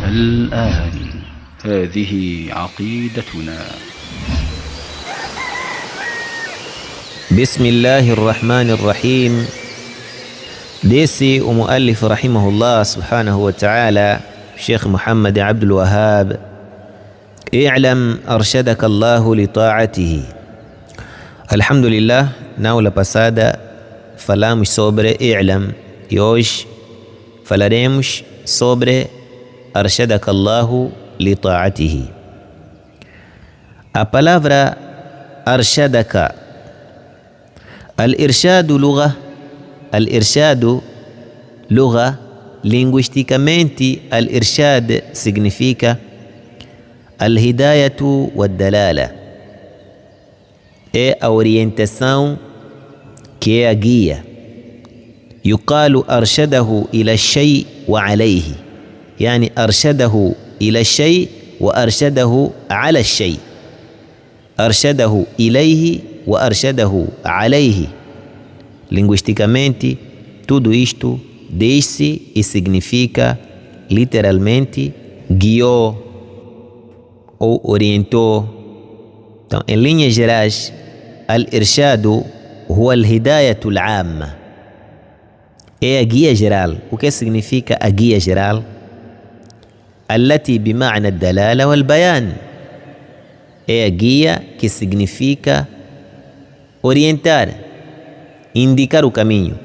الآن هذه عقيدتنا. بسم الله الرحمن الرحيم. ديسي ومؤلف رحمه الله سبحانه وتعالى الشيخ محمد عبد الوهاب: اعلم أرشدك الله لطاعته. الحمد لله. Na aula passada falamos sobre i'lam e hoje falaremos sobre arshadaka Allahu li ta'atihi. A palavra arshadaka, al-irshadu lugha, linguisticamente al-irshad significa al-hidayatu wad-dalala, é a orientação, que é a guia. Yuqalu arshadahu ila shay wa alayhi, yani arshadahu ila shay wa arshadahu ala shay, arshadahu ilayhi wa arshadahu alayhi. Linguisticamente, tudo isto diz-se e significa literalmente guiou ou orientou. Então, em linhas gerais, al-irshadu huwa al-hidayatu al-amma, é a guia geral. O que significa a guia geral? Allati bima'na ad-dalala wal-bayan, é a guia que significa orientar, indicar o caminho,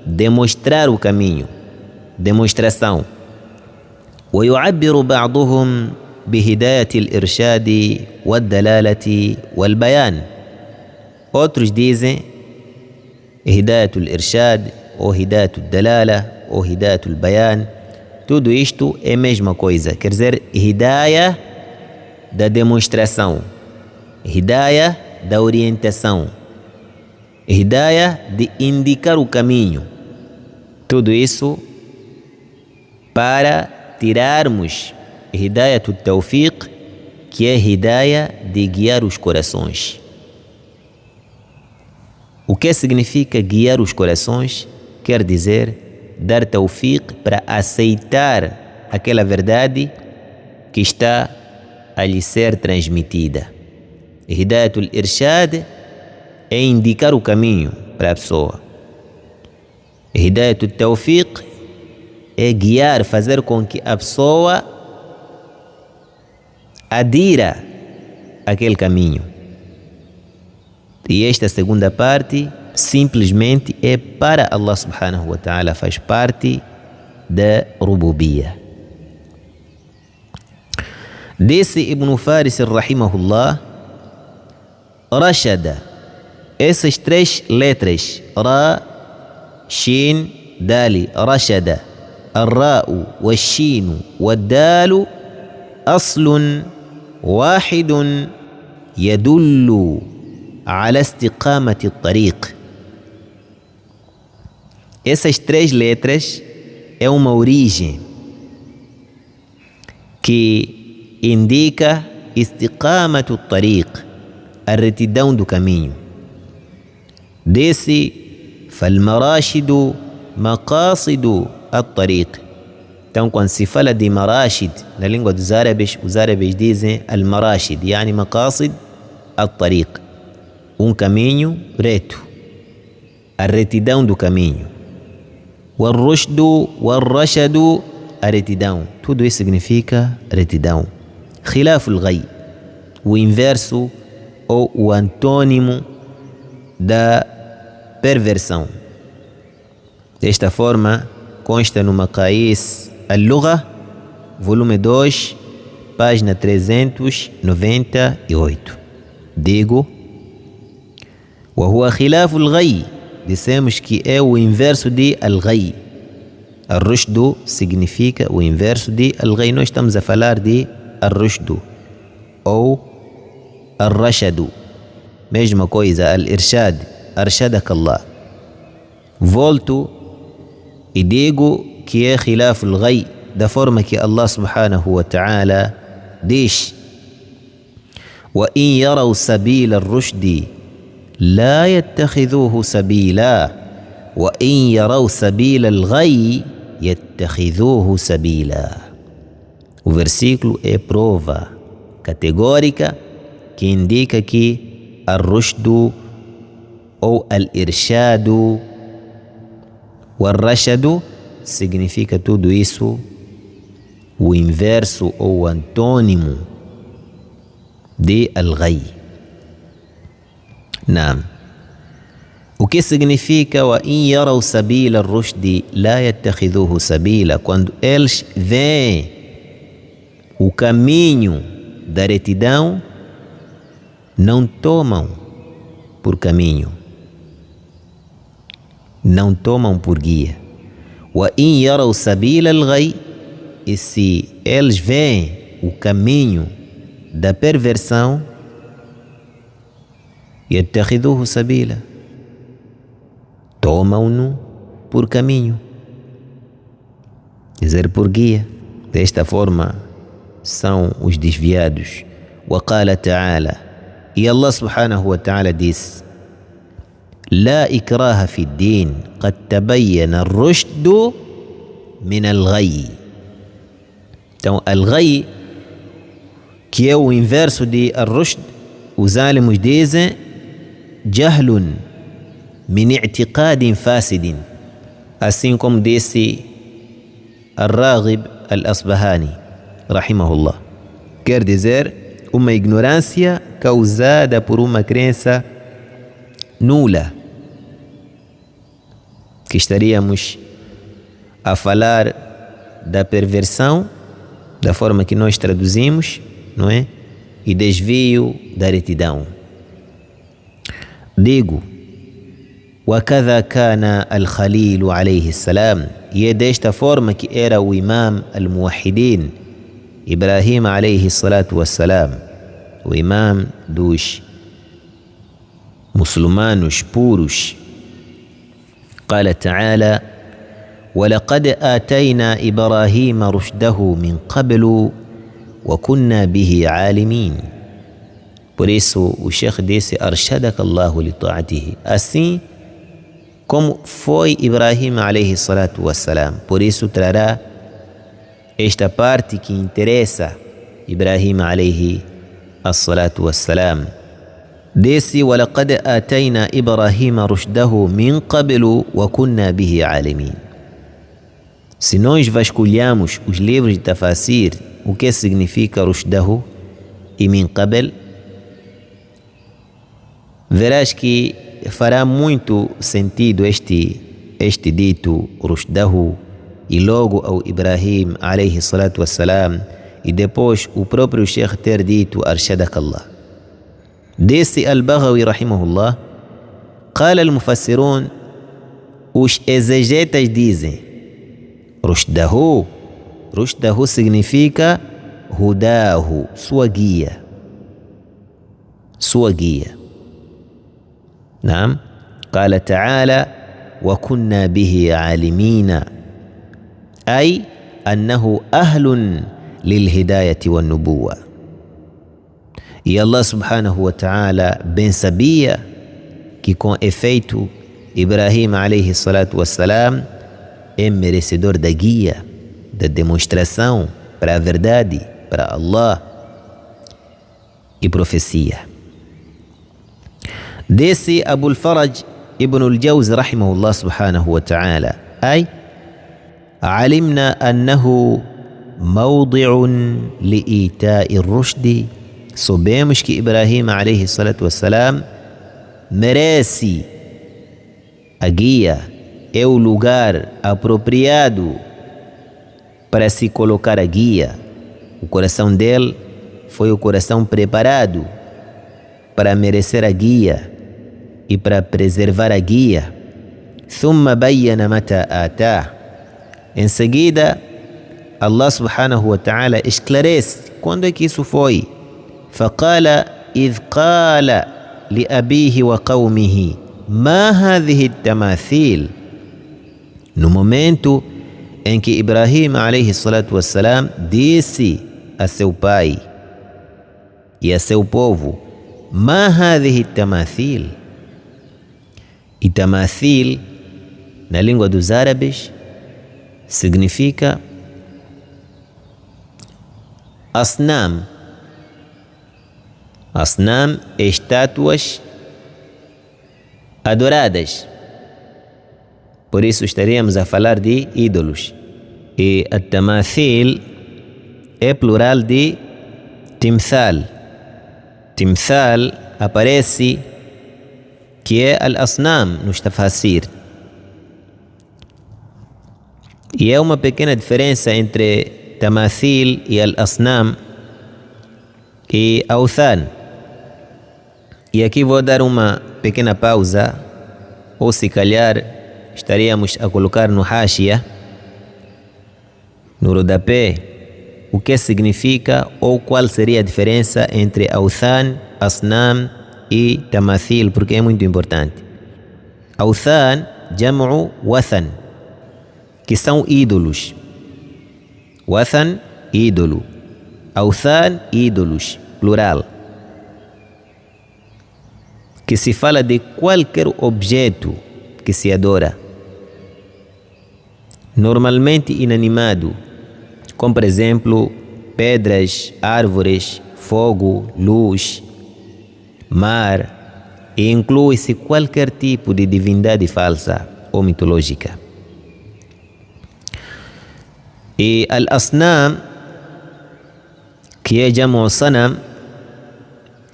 demonstrar o caminho, demonstração. ويعبر بعضهم بهداية الإرشاد والدلالة والبيان. Outros dizem hidayatul irshad ou hidayatul dalala ou hidayatul bayan. Tudo isto é a mesma coisa, quer dizer hidayah da demonstração, hidayah da orientação, hidayah de indicar o caminho. Tudo isso para tirarmos hidayatul tawfiq, que é hidayah de guiar os corações. O que significa guiar os corações? Quer dizer dar tawfiq para aceitar aquela verdade que está a lhe ser transmitida. Hidayatul irshad é indicar o caminho para a pessoa. Hidayatul tawfiq é guiar, fazer com que a pessoa adira aquele caminho. E esta segunda parte simplesmente é para Allah subhanahu wa ta'ala, faz parte da rububiyya. Disse Ibn Faris rahimahullah: rashada, essas três letras, ra, shin, dali, rashada, الراء والشين والدال أصل واحد يدل على استقامة الطريق. Essas três letras é uma origem que indica istiqamatu الطريق, a retidão do caminho. Desse فالمراشد مقاصد الطريق. Então, quando se fala de marashid na língua dos árabes, os árabes dizem al-marashid, yani maqasid al-tariq, caminho reto, a retidão do caminho. Wal-rushdu wal-rashadu, a retidão. Tudo isso significa retidão. Khilaful ghai, o inverso ou o antônimo da perversão. Desta forma, consta no Maqais al-Lugha, volume 2, página 398. Digo, wa huwa khilafu al-ghai, dissemos que é o inverso de al-ghai. Al-rushdu significa o inverso de al-ghai. Nós estamos a falar de al-rushdu ou al-rashadu, mesma coisa, al-irshad, arshadaka Allah. Volto e digo que é khilaful ghai, da forma que Allah subhanahu wa ta'ala diz: وَإِنْ يَرَوْا سَبِيلَ الرُّشْدِ لَا يَتَّخِذُوهُ سَبِيلًا وَإِنْ يَرَوْا سَبِيلَ الْغَيِّ yattakhidhuhu sabila. O versículo é prova categórica que indica que ar-rushdu ou al-irshadu o ar-rashadu significa tudo isso, o inverso ou o antônimo de al-ghayy. Naam. O que significa wa in yaraw sabila ar-rushdi la yattakhidhuhu sabila? Quando eles veem o caminho da retidão, não tomam por caminho, não tomam por guia. Wa in yaraw sabila al-ghayy, e se eles veem o caminho da perversão, yattakhidhuhu sabila, tomam-no por caminho, dizer por guia. Desta forma são os desviados. Wa qala ta'ala, e Allah subhanahu wa ta'ala disse: La ikraha fi ddin, qad tabayyana ar-rushdu min al-ghayy. Então, al-ghayy, que é o inverso de ar-rushd, os alimos dizem jahlun min i'tiqadin fasidin, assim como disse Ar-Raghib al-Asbahani rahimahullah, quer dizer uma ignorância causada por uma crença nula, que estaríamos a falar da perversão, da forma que nós traduzimos, não é? E desvio da retidão. Digo, وَكَذَا كَانَ الْخَلِيلُ عَلَيْهِ السَّلَامُ, e é desta forma que era o imam al-muwahhidin, Ibrahim alayhi salatu wassalam, o imam dos muçulmanos puros. قال تعالى: وَلَقَدْ آتَيْنَا إِبْرَاهِيمَ رُشْدَهُ مِنْ قَبْلُ وَكُنَّا بِهِ عَالِمِينَ. Por isso o Sheikh disse: أَرْشَدَكَ اللَّهُ لِطَاعَتِهِ, assim como foi Ibrahim alayhi salatu wassalam. Por isso trará esta parte que interessa Ibrahim alayhi salatu wassalam. Disse: وَلَقَدْ آتَيْنَا إِبْرَاهِيمَ رُشْدَهُ مِنْ قَبْلُ وَكُنَّا بِهِ عَالِمِينَ. Se nós vasculhamos os livros de tafasir, o que significa rushdahu e min qabl, verás que fará muito sentido este dito rushdahu e logo ao Ibrahim alayhi salatu wassalam, e depois o próprio Sheikh ter dito arshadakallah. Disse al-Baghawi rahimahullah: قال المفسرون, os exegetas dizem rushdahu significa hudahu, sua guia, sua guia. Naam. Qala ta'ala: wa kunna bihi alimina, ay annahu ahlun lilhidayati wan nubuwa. E Allah subhanahu wa ta'ala bem sabia que com efeito Ibrahim alayhi salatu wassalam é merecedor da guia, da demonstração para a verdade, para Allah e profecia. Desse Abul Faraj ibn al-Jawzi rahimahullah subhanahu wa ta'ala: ay alimna annahu mawdi'un li'ita'i ar-rushdi, soubemos que Ibrahim alayhi salatu wassalam merece a guia, é o lugar apropriado para se colocar a guia. O coração dele foi o coração preparado para merecer a guia e para preservar a guia. ثم بين متى آتاه, em seguida Allah subhanahu wa ta'ala esclarece quando é que isso foi. فقال إذ قال لأبيه وقومه ما هذه التماثيل, no momento em que Ibrahim alayhi salatu wassalam disse a seu pai e a seu povo: ما هذه التماثيل. E tamathil na língua dos árabes significa asnam. Asnam, estátuas adoradas. Por isso estaríamos a falar de ídolos. E a tamathil é plural de timthal. Timthal aparece que é al-asnam nos tafasir. E é uma pequena diferença entre tamathil e al-asnam e authan. E aqui vou dar uma pequena pausa, ou se calhar estaríamos a colocar no hashia, no rodapé, o que significa ou qual seria a diferença entre authan, asnam e tamathil, porque é muito importante. Authan, jam'u wathan, que são ídolos. Wathan, ídolo. Authan, ídolos, plural. Que se fala de qualquer objeto que se adora, normalmente inanimado, como por exemplo pedras, árvores, fogo, luz, mar, e inclui-se qualquer tipo de divindade falsa ou mitológica. E al-asnam, que é jamu sanam,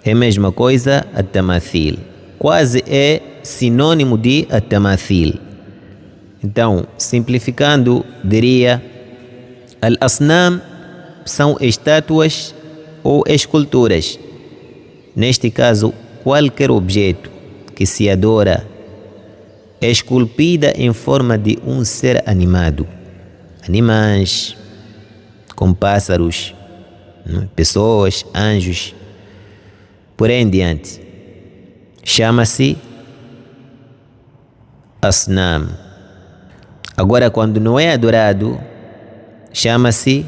é a mesma coisa a tamathil. Quase é sinônimo de a tamathil. Então, simplificando, diria: al-asnam são estátuas ou esculturas. Neste caso, qualquer objeto que se adora é esculpida em forma de um ser animado. Animais, como pássaros, pessoas, anjos, por aí em diante. Chama-se asnam. Agora, quando não é adorado, chama-se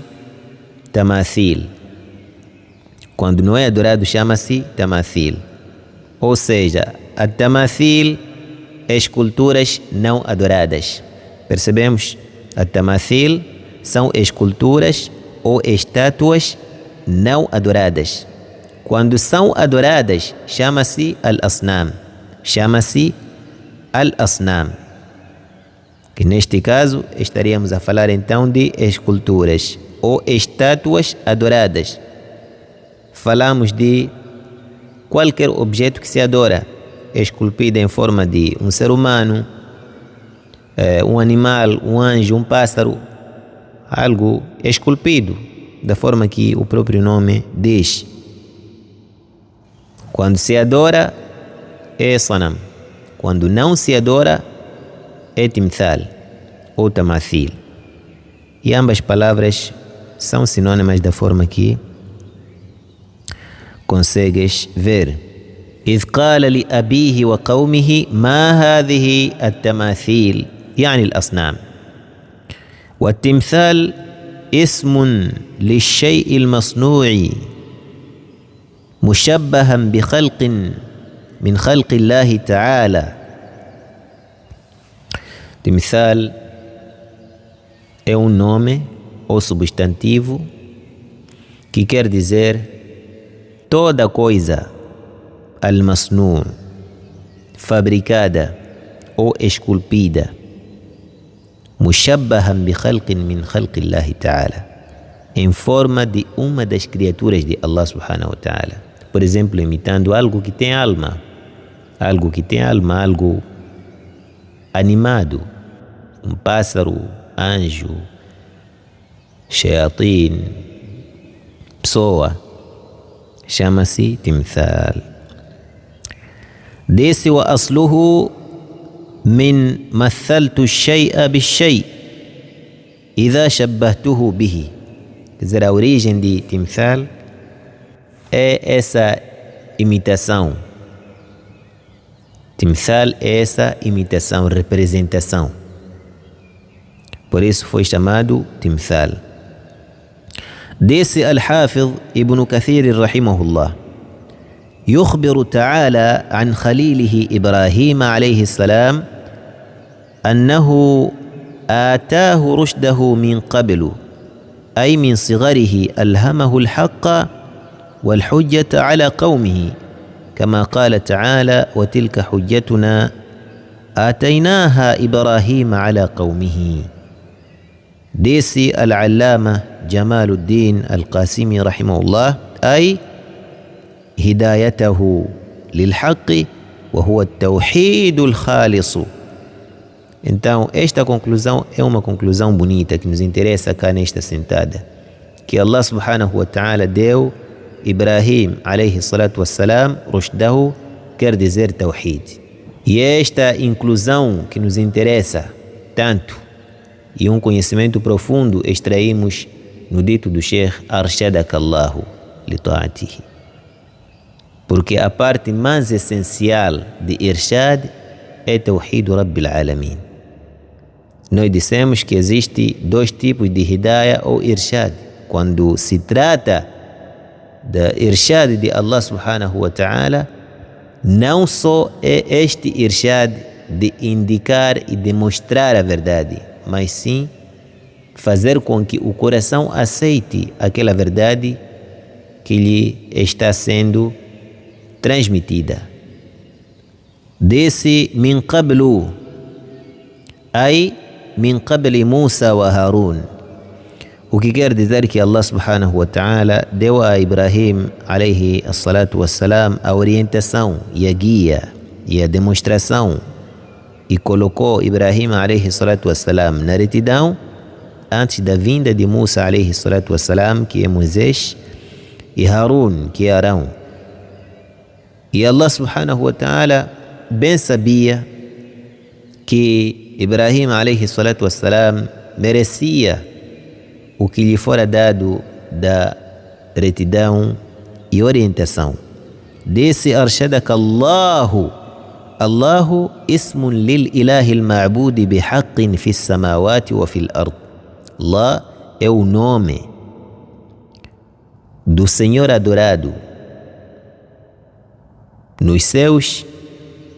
tamathil. Quando não é adorado, chama-se tamathil. Ou seja, a tamathil é esculturas não adoradas. Percebemos? A tamathil são esculturas ou estátuas não adoradas. Quando são adoradas, chama-se al-asnam. Chama-se al-asnam. Que neste caso estaríamos a falar então de esculturas ou estátuas adoradas. Falamos de qualquer objeto que se adora, esculpido em forma de um ser humano, um animal, um anjo, um pássaro, algo esculpido, da forma que o próprio nome diz. Quando se adora, é sanam. Quando não se adora, é timthal ou tamathil. E ambas palavras são sinônimas da forma que consegues ver. إذ قال لأبيه وقومه ما هذه التماثيل يعني الأصنام. والتمثال اسم للشيء المصنوع مشبها بخلق من خلق الله تعالى. Timthal é um nome ou substantivo que quer dizer toda coisa al-masnu', fabricada ou esculpida, mushabbahan bi khalqin min khalqi Allah ta'ala, em forma de uma das criaturas de Allah subhanahu wa ta'ala. Por exemplo, imitando algo que tem alma, algo animado, um pássaro, anjo, shayatin, pessoa, chama-se timthal. Desse wa asluhu min mathaltu shay'a bish-shay' idha shabbahtuhu bihi. Quer dizer, a origem de timthal é essa imitação. Timthal é essa imitação, representação. Por isso foi chamado timthal. Desse Al-Hafiz Ibn Kathir rahimahullah, يخبر تعالى عن خليله إبراهيم عليه السلام أنه آتاه رشده من قبل أي من صغره ألهمه الحق والحجة على قومه كما قال تعالى وتلك حجتنا آتيناها إبراهيم على قومه. ديسي العلامة جمال الدين القاسمي رحمه الله أي هدايته للحق وهو التوحيد الخالص. Então, esta conclusão é uma conclusão bonita que nos interessa cá nesta sentada. Que Allah subhanahu wa ta'ala deu Ibrahim alayhi salatu wassalam, rushdahu, quer dizer tawhid. E esta inclusão que nos interessa tanto e um conhecimento profundo extraímos no dito do Sheikh Arshadakallahu li ta'atihi. Porque a parte mais essencial de Irshad é tawhid Rabbil Alamin. Nós dissemos que existe dois tipos de hidayah ou irshad. Quando se trata da irshad de Allah subhanahu wa ta'ala, não só é este irshad de indicar e demonstrar a verdade, mas sim fazer com que o coração aceite aquela verdade que lhe está sendo transmitida. Desse min qablu, ai min qabli Musa wa Harun, o que quer dizer que Allah subhanahu wa ta'ala deu a Ibrahim alayhi salatu wassalam a orientação e a guia e a demonstração e colocou Ibrahim alayhi salatu wassalam na retidão antes da vinda de Musa alayhi salatu wassalam, que é Moisés, e Harun, que é Arão. E Allah subhanahu wa ta'ala bem sabia que Ibrahim alayhi salatu wassalam merecia o que lhe fora dado da retidão e orientação. Desse arshadaka Allahu. Allahu ismun lil ilahi al-ma'budi bihaqqin fi samawati wa fil ard. Allah é o nome do Senhor adorado nos céus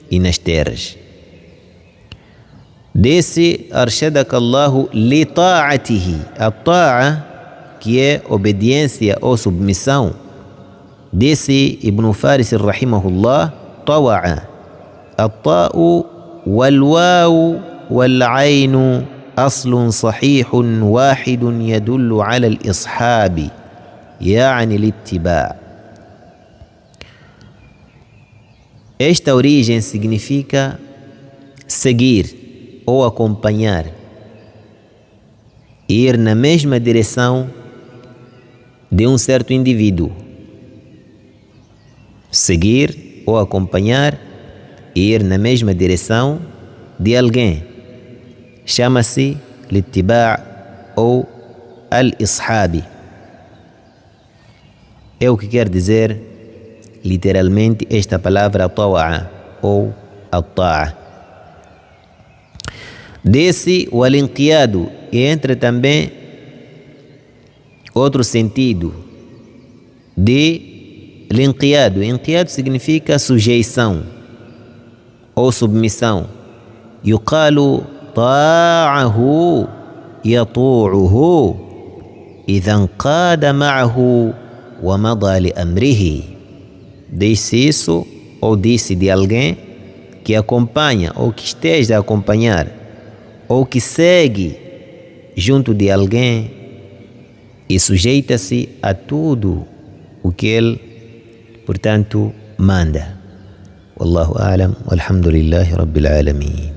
e nas terras. Desse arshadaka Allahu li ta'atihi. A ta'a, que é obediência ou submissão. Desse Ibn Faris rahimahullah, tawa'a. الطاء والواو والعين أصل صحيح واحد يدل على الإصحاب يعني الاتباع. Esta origem significa seguir ou acompanhar, ir na mesma direção de um certo indivíduo. Seguir ou acompanhar, ir na mesma direção de alguém. Chama-se l'ittiba' ou al-ishabi. É o que quer dizer literalmente esta palavra tawa'a ou at-ta'a. Desse o al-inqiyadu, e entra também outro sentido de l'inqiyadu. Inqiyadu significa sujeição ou submissão. Yuqalu ta'ahu yatu'uhu idha anqada ma'ahu wa mada li amrihi. Disse isso ou disse de alguém que acompanha ou que esteja a acompanhar ou que segue junto de alguém e sujeita-se a tudo o que ele, portanto, manda. والله أعلم والحمد لله رب العالمين.